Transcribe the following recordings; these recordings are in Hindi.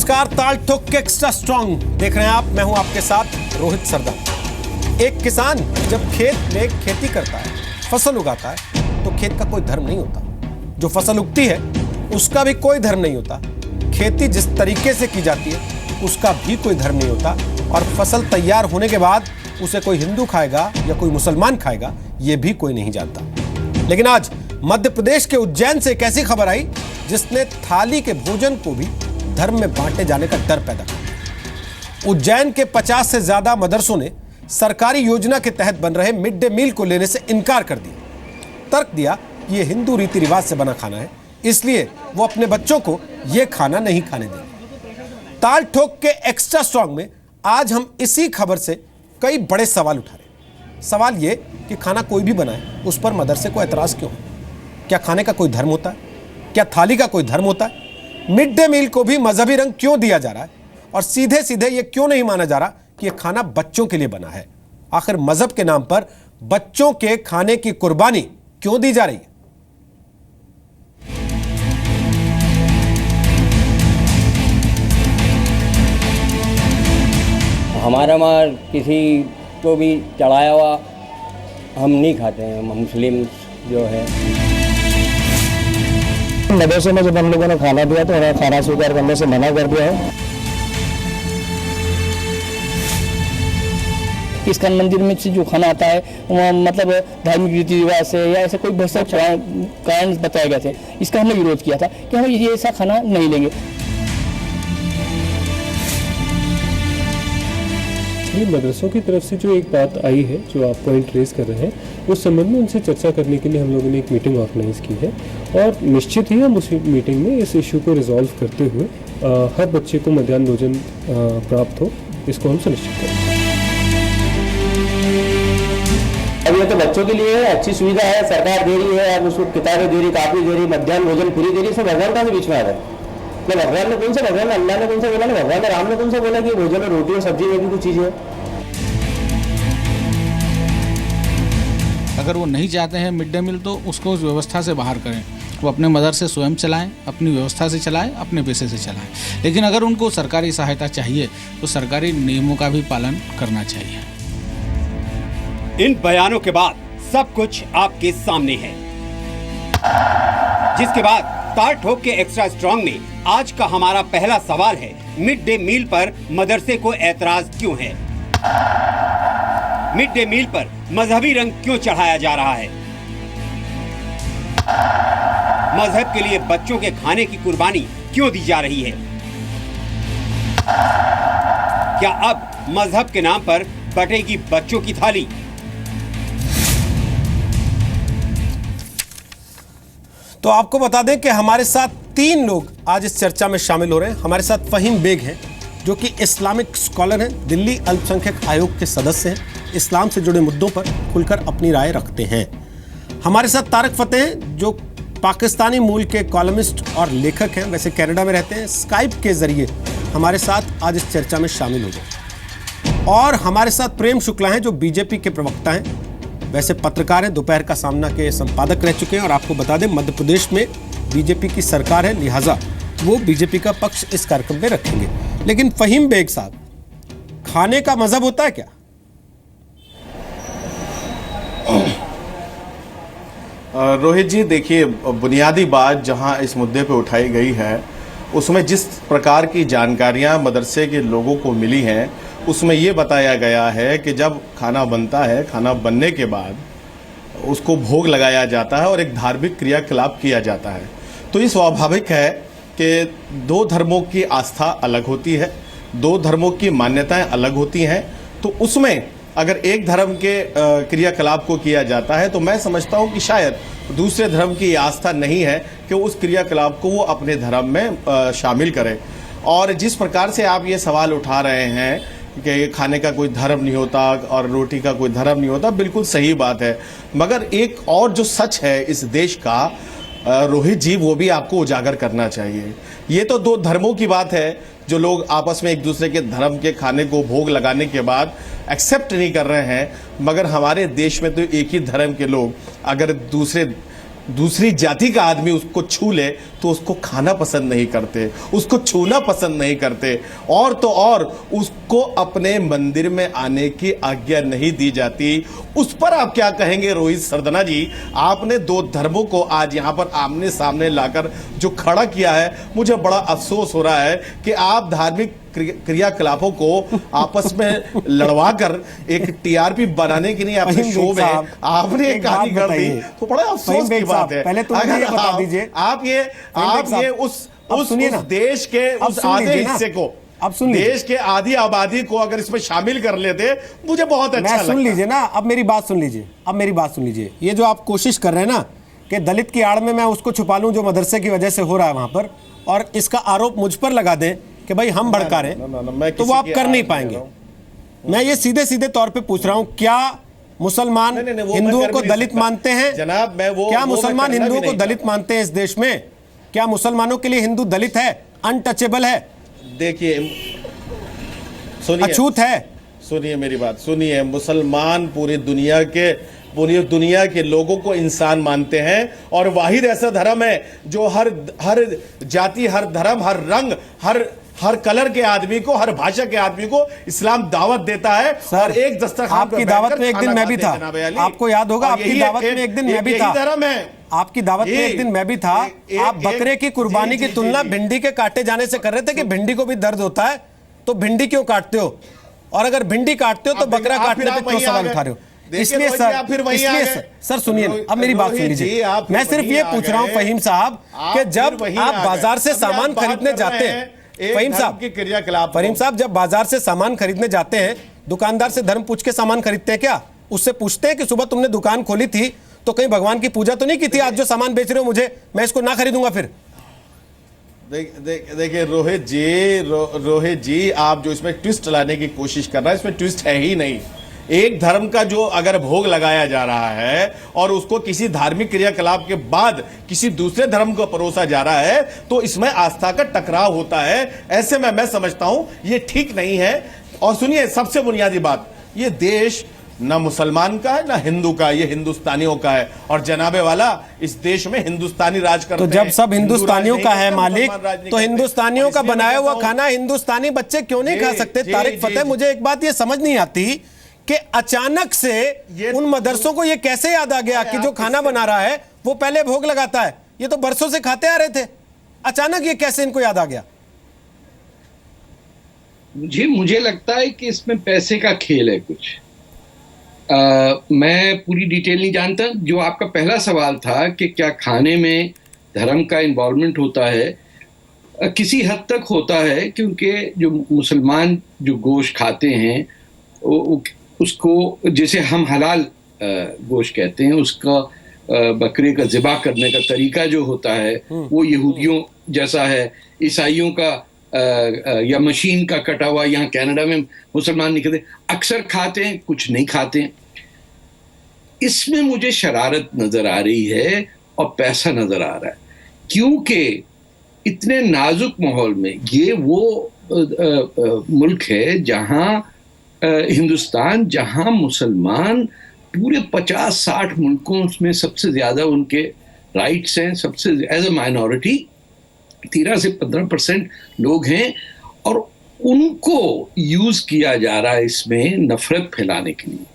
नमस्कार, ताल ठोक के एक्स्ट्रा स्ट्रॉन्ग देख रहे हैं आप। मैं हूं आपके साथ रोहित सरदार। एक किसान जब खेत में खेती करता है, फसल उगाता है, तो खेत का कोई धर्म नहीं होता। जो फसल उगती है उसका भी कोई धर्म नहीं होता। खेती जिस तरीके से की जाती है उसका भी कोई धर्म नहीं होता। और फसल तैयार होने के बाद उसे कोई हिंदू खाएगा या कोई मुसलमान खाएगा, ये भी कोई नहीं जानता। लेकिन आज मध्य प्रदेश के उज्जैन से एक ऐसी खबर आई जिसने थाली के भोजन को भी धर्म में बांटे जाने का डर पैदा कर। उज्जैन के 50 से ज्यादा मदरसों ने सरकारी योजना के तहत बन रहे मिड डे मील को लेने से इनकार कर दिया। तर्क दिया कि यह हिंदू रीति रिवाज से बना खाना है, इसलिए वो अपने बच्चों को यह खाना नहीं खाने देंगे। ताल ठोक के एक्स्ट्रा स्ट्रॉन्ग में आज हम इसी खबर से कई बड़े सवाल उठा रहे हैं। सवाल यह कि खाना कोई भी बनाए उस पर मदरसे को ऐतराज क्यों है? क्या खाने का कोई धर्म होता है? क्या थाली का कोई धर्म होता है? मिड डे मील को भी मजहबी रंग क्यों दिया जा रहा है? और सीधे सीधे यह क्यों नहीं माना जा रहा कि यह खाना बच्चों के लिए बना है? आखिर मजहब के नाम पर बच्चों के खाने की कुर्बानी क्यों दी जा रही है? हमारा वहाँ किसी को भी चढ़ाया हुआ हम नहीं खाते हैं, मुस्लिम जो है। मदरसे में जब हम लोगों ने खाना दिया तो उन्हें खाना स्वीकार करने से मना कर दिया है। इसका मंदिर में से जो खाना आता है वहाँ मतलब धार्मिक रीति रिवाज से या ऐसे कोई बहुत से कारण बताए गए थे। इसका हमने विरोध किया था कि हम ये ऐसा खाना नहीं लेंगे। मदरसों की तरफ से जो एक बात आई है, जो आप पॉइंट रेज कर रहे हैं, उस संबंध में उनसे चर्चा करने के लिए हम लोगों ने एक मीटिंग ऑर्गेनाइज की है और निश्चित ही हम उस मीटिंग में इस इशू को रिजॉल्व करते हुए हर बच्चे को मध्याह्न भोजन प्राप्त हो, इसको हम सुनिश्चित करेंगे। अब ये तो बच्चों के लिए अच्छी सुविधा है, सरकार दे रही है, अब उसको किताबें दे रही, कापी दे रही, मध्याह्न भोजन पूरी दे रही, सब भगवान का भी बीच में आ रहा है। भगवान ने कौन सा, भगवान अल्लाह ने कौन सा बोला, भगवान ने राम ने कौन सा बोला कि भोजन और रोटी और सब्जी में भी कुछ चीज़ है? अगर वो नहीं चाहते हैं मिड डे मील तो उसको उस व्यवस्था से बाहर करें। वो अपने मदरसे स्वयं चलाएं, अपनी व्यवस्था से चलाएं, अपने पैसे से चलाएं। लेकिन अगर उनको सरकारी सहायता चाहिए तो सरकारी नियमों का भी पालन करना चाहिए। इन बयानों के बाद सब कुछ आपके सामने है, जिसके बाद ताल ठोक के एक्स्ट्रा स्ट्रॉन्ग में आज का हमारा पहला सवाल है, मिड डे मील पर मदरसे को ऐतराज क्यों है? मिड डे मील पर मजहबी रंग क्यों चढ़ाया जा रहा है? मजहब के लिए बच्चों के खाने की कुर्बानी क्यों दी जा रही है? क्या अब मजहब के नाम पर बटेगी बच्चों की थाली? तो आपको बता दें कि हमारे साथ 3 लोग आज इस चर्चा में शामिल हो रहे हैं। हमारे साथ फहीम बेग हैं, जो कि इस्लामिक स्कॉलर हैं, दिल्ली अल्पसंख्यक आयोग के सदस्य हैं, इस्लाम से जुड़े मुद्दों पर खुलकर अपनी राय रखते हैं। हमारे साथ तारक फतेह हैं, जो पाकिस्तानी मूल के कॉलमिस्ट और लेखक हैं, वैसे कनाडा में रहते हैं। स्काइप के जरिए हमारे साथ आज इस चर्चा में शामिल हो गए। और हमारे साथ प्रेम शुक्ला हैं, जो बीजेपी के प्रवक्ता हैं, वैसे पत्रकार हैं, दोपहर का सामना के संपादक रह चुके हैं। और आपको बता दें, मध्य प्रदेश में बीजेपी की सरकार है, लिहाजा वो बीजेपी का पक्ष इस कार्यक्रम में रखेंगे। लेकिन फहीम बेग साहब, खाने का मजहब होता है क्या? रोहित जी, देखिए, बुनियादी बात जहां इस मुद्दे पे उठाई गई है उसमें जिस प्रकार की जानकारियां मदरसे के लोगों को मिली हैं, उसमें ये बताया गया है कि जब खाना बनता है, खाना बनने के बाद उसको भोग लगाया जाता है और एक धार्मिक क्रियाकलाप किया जाता है। तो ये स्वाभाविक है कि 2 धर्मों की आस्था अलग होती है, 2 धर्मों की मान्यताएं अलग होती हैं। तो उसमें अगर एक धर्म के क्रियाकलाप को किया जाता है तो मैं समझता हूं कि शायद दूसरे धर्म की आस्था नहीं है कि उस क्रियाकलाप को वो अपने धर्म में शामिल करें। और जिस प्रकार से आप ये सवाल उठा रहे हैं कि खाने का कोई धर्म नहीं होता और रोटी का कोई धर्म नहीं होता, बिल्कुल सही बात है। मगर एक और जो सच है इस देश का, रोहित जी, वो भी आपको उजागर करना चाहिए। ये तो 2 धर्मों की बात है जो लोग आपस में एक दूसरे के धर्म के खाने को भोग लगाने के बाद एक्सेप्ट नहीं कर रहे हैं, मगर हमारे देश में तो एक ही धर्म के लोग अगर दूसरे दूसरी जाति का आदमी उसको छू ले तो उसको खाना पसंद नहीं करते, उसको छूना पसंद नहीं करते, और तो और उसको अपने मंदिर में आने की आज्ञा नहीं दी जाती। उस पर आप क्या कहेंगे रोहित सरदना जी? आपने दो धर्मों को आज यहां पर आमने सामने लाकर जो खड़ा किया है, मुझे बड़ा अफसोस हो रहा है कि आप धार्मिक क्रियाकलापों को आपस में लड़वा कर एक टीआरपी बनाने के लिए अपने शो में आपने एक कहानी कर दी, तो बड़ा अफसोस की बात है। पहले तो मुझे ये बता दीजिए, आप ये उस देश के उस आधे हिस्से को, अब सुन लीजिए, देश के आधी आबादी को अगर इसमें शामिल कर लेते मुझे बहुत अच्छा लगता। सुन लीजिए ना, अब मेरी बात सुन लीजिए, ये जो आप कोशिश कर रहे हैं ना कि दलित की आड़ में मैं उसको छुपा लूं जो मदरसे की वजह से हो रहा है वहां पर, और इसका आरोप मुझ पर लगा दें कि भाई हम भड़का रहे हैं, तो वो आप कर नहीं पाएंगे। मैं ये सीधे सीधे तौर पे पूछ रहा हूं, क्या मुसलमान हिंदुओं को दलित मानते हैं? जनाब, क्या मुसलमान हिंदुओं को दलित मानते हैं इस देश में? क्या मुसलमानों के लिए हिंदू दलित है, अनटचेबल है, देखिए सुनिए, अछूत है? सुनिए मेरी बात सुनिए, मुसलमान पूरी दुनिया के लोगों को इंसान मानते हैं, और वाहिद ऐसा धर्म है जो हर जाति, हर धर्म, हर रंग, हर कलर के आदमी को, हर भाषा के आदमी को इस्लाम दावत देता है। सर, एक दस्तरखान आपकी दावत में एक दिन मैं भी था, आपको याद होगा, आपकी दावत में एक दिन मैं भी था, धर्म है आपकी दावत में एक दिन मैं भी था। आप बकरे की कुर्बानी की तुलना भिंडी के काटे जाने से कर रहे थे कि भिंडी को भी दर्द होता है, तो भिंडी क्यों काटते हो? और अगर भिंडी काटते हो तो बकरा काटने पे क्यों सवाल उठा रहे हो? इसलिए सर सुनिए, अब मेरी बात सुन लीजिए, मैं सिर्फ ये पूछ रहा हूं फहीम साहब कि जब आप बाजार से सामान खरीदने जाते हैं, फहीम साहब जब बाजार से सामान खरीदने जाते हैं, दुकानदार से धर्म पूछ के सामान खरीदते हैं क्या? उससे पूछते हैं कि सुबह तुमने दुकान खोली थी तो कहीं भगवान की पूजा तो नहीं की थी? आज जो सामान बेच रहे हो मुझे, मैं इसको ना खरीदूंगा फिर? देखिए रोहित जी, आप जो इसमें ट्विस्ट लाने की कोशिश कर रहे हैं, इसमें ट्विस्ट है ही नहीं। एक धर्म का जो अगर भोग लगाया जा रहा है और उसको किसी धार्मिक क्रियाकलाप के बाद किसी दूसरे धर्म को परोसा जा रहा है, तो इसमें आस्था का टकराव होता है। ऐसे में मैं समझता हूं ये ठीक नहीं है। और सुनिए, सबसे बुनियादी बात, ये देश ना मुसलमान का है ना हिंदू का, ये हिंदुस्तानियों का है, और जनाबे वाला इस देश में हिंदुस्तानी राज करते हैं। तो जब सब हिंदुस्तानियों का है मालिक, तो हिंदुस्तानियों का बनाया हुआ खाना हिंदुस्तानी बच्चे क्यों नहीं खा सकते? तारिक फतेह, मुझे एक बात ये समझ नहीं आती कि अचानक से उन मदरसों को ये कैसे याद आ गया कि जो खाना बना रहा है वो पहले भोग लगाता है? ये तो बरसों से खाते आ रहे थे, अचानक ये कैसे इनको याद आ गया? मुझे लगता है कि इसमें पैसे का खेल है कुछ। मैं पूरी डिटेल नहीं जानता। जो आपका पहला सवाल था कि क्या खाने में धर्म का इन्वॉल्वमेंट होता है, किसी हद तक होता है, क्योंकि जो मुसलमान जो गोश्त खाते हैं उसको, जैसे हम हलाल गोश्त कहते हैं, उसका बकरे का ज़िबा करने का तरीका जो होता है वो यहूदियों जैसा है, ईसाइयों का या मशीन का कटा हुआ यहाँ कनाडा में मुसलमान नहीं खाते, अक्सर खाते हैं, कुछ नहीं खाते हैं। इसमें मुझे शरारत नज़र आ रही है और पैसा नज़र आ रहा है, क्योंकि इतने नाजुक माहौल में ये वो मुल्क है जहाँ हिंदुस्तान, जहाँ मुसलमान पूरे 50-60 मुल्कों में सबसे ज़्यादा उनके राइट्स हैं, सबसे एज ए माइनॉरिटी 13 से 15% लोग हैं, और उनको यूज़ किया जा रहा है इसमें नफरत फैलाने के लिए।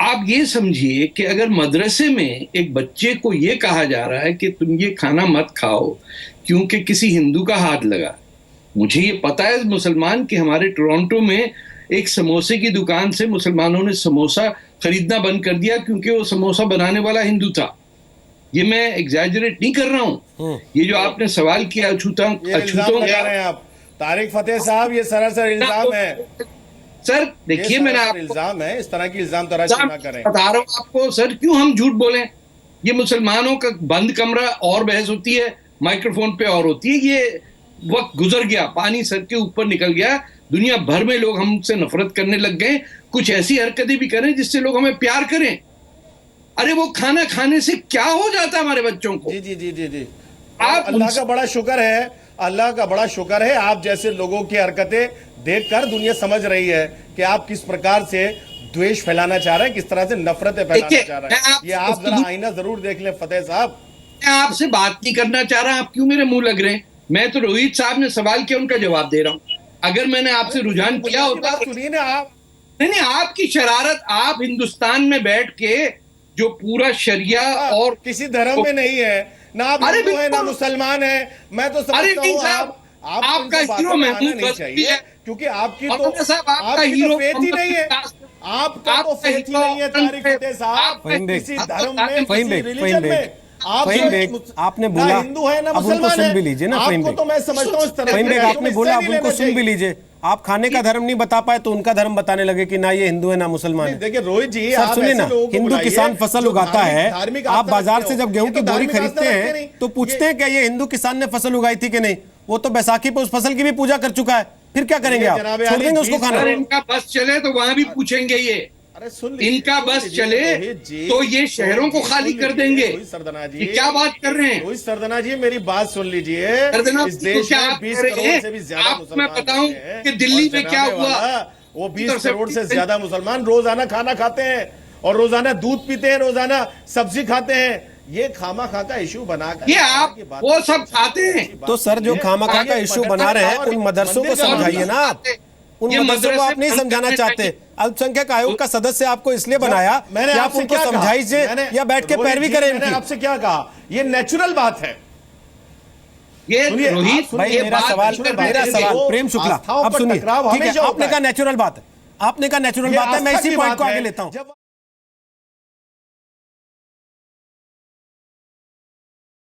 आप ये समझिए कि अगर मदरसे में एक बच्चे को ये कहा जा रहा है कि तुम ये खाना मत खाओ क्योंकि किसी हिंदू का हाथ लगा। मुझे ये पता है मुसलमान कि हमारे टोरंटो में एक समोसे की दुकान से मुसलमानों ने समोसा खरीदना बंद कर दिया क्योंकि वो समोसा बनाने वाला हिंदू था। ये मैं एग्जैजरेट नहीं कर रहा हूँ। ये जो आपने सवाल किया अछूतों का, तारिक फतेह साहब, ये सरासर इल्जाम है सर। देखिए, मैंने आपको इल्जाम है, इस तरह की इल्जाम तराशी ना करें। बता रहा हूँ आपको सर, क्यों हम झूठ बोलें। ये मुसलमानों का बंद कमरा और बहस होती है, माइक्रोफोन पे और होती है। ये वक्त गुजर गया, पानी सर के ऊपर निकल गया। दुनिया भर में लोग हमसे नफरत करने लग गए। कुछ ऐसी हरकतें भी करें जिससे लोग हमें प्यार करें। अरे वो खाना खाने से क्या हो जाता है हमारे बच्चों को? जी। आप अल्लाह का बड़ा शुक्र है, अल्लाह का बड़ा शुक्र है, आप जैसे लोगों की हरकतें देखकर दुनिया समझ रही है कि आप किस प्रकार से द्वेष फैलाना चाह रहे हैं, किस तरह से नफरतें फैलाना देखिए, चाह रहे मैं हैं। आपसे ये आप जरा गुफ्तगू- आईना जरूर देख लें फतेह साहब। मैं आपसे बात नहीं करना चाह रहा, आप क्यों मेरे मुंह लग रहे हैं? मैं तो रोहित साहब ने सवाल किया, उनका जवाब दे रहा हूं। अगर मैंने आपसे रुझान किया होता, सुनिए ना आप। नहीं, आपकी शरारत, आप हिंदुस्तान में बैठ के जो पूरा शरिया और किसी धर्म में नहीं है ना, आप अरे हिंदू है ना बिल्कुल। मुसलमान है। मैं तो अरे समझता नहीं हूँ साहब, आप आपका इनको हीरो बातों में महमूद आना नहीं गज्नवी चाहिए, है। क्योंकि आपकी और तो मौलाना साहब, आपका आपकी हीरो तो फेथ ही नहीं है। आपका तो आपका फेथ ही नहीं है हीरो तारिक फतेह साहब, फहीम बेग, किसी धर्म में, फहीम किसी बेग, रिलीजन फहीम में। बेग, आप फहीम बेग, आपने बोला, हिंदू है ना अब उनको मुसलमान सुन है। भी लीजिए ना, फहीम आपको बेग। तो मैं समझता हूँ इस तरह फहीम के बेग, राजों आपने में बोला, हिस्सा अब नहीं उनको लेना सुन भी चाहिए। लीजिए। आप खाने का धर्म नहीं बता पाए तो उनका धर्म बताने लगे कि ना ये हिंदू है ना मुसलमान है। देखिए रोहित जी, सर आप सुनिए ऐसे ना, लोगों को हिंदू बुलाइए किसान फसल जो उगाता है, धार्मिक आप आस्था बाजार रखते से हो। जब गेहूं ये की तो बोरी धार्मिक खरीदते आस्था रखते हैं नहीं। तो पूछते हैं क्या ये हिंदू किसान ने फसल उगाई थी कि नहीं? वो तो बैसाखी पे उस फसल की भी पूजा कर चुका है, फिर क्या करेंगे आप? जनाब छोड़ आली, देंगे उसको 20 खाना? अगर इनका बस चले तो वहां भी पूछेंगे ये। अरे सुन लीजिए, इनका सुन बस लीजिए, चले रोहित जी, तो ये शहरों को रोहित जी, खाली सुन कर लीजिए, देंगे। रोहित सरदना जी, ये क्या बात कर रहे हैं? रोहित सरदना जी, मेरी बात सुन लीजिए। सरदना इस जी, देश क्या में आप 20 कह रहे करोड़ हैं? से भी ज्यादा आपको मुसलमान मैं बताऊं रहते हैं। कि दिल्ली और में क्या जनाबे हुआ? वाला, वो 20 करोड़ से ज्यादा मुसलमान रोजाना खाना खाते हैं और रोजाना दूध पीते हैं, रोजाना सब्जी खाते हैं। ये खामा खा का इशू बना कर ये आप वो सब खाते हैं। तो सर जो खामखा का इशू बना रहे हैं उन मदरसों को समझाइए ना आप। उन ये मदरसों को आप नहीं मदरसे समझाना बंद चाहते। करने अल्पसंख्यक आयोग का सदस्य आपको इसलिए बनाया मैंने कि आप आपसे उनको क्या कहा? समझाइए मैंने- या बैठ के रोहित पैरवी जी, करें मैंने इनकी। आपसे क्या कहा? ये नेचुरल बात है। ये सुनिए, आप रोहित, सुनिए, भाई ये मेरा बात सवाल, नेचुरल मेरा बात है। सवाल प्रेम शुक्ला, आस्थाओं अब पर सुनिए, टकराव ठीक है, हमेशा आपने होता कहा है। नेचुरल बात है, आपने कहा नेचुरल ये बात है, मैं आस्था इसी की पॉइंट बात को है। आगे लेता हूं। जब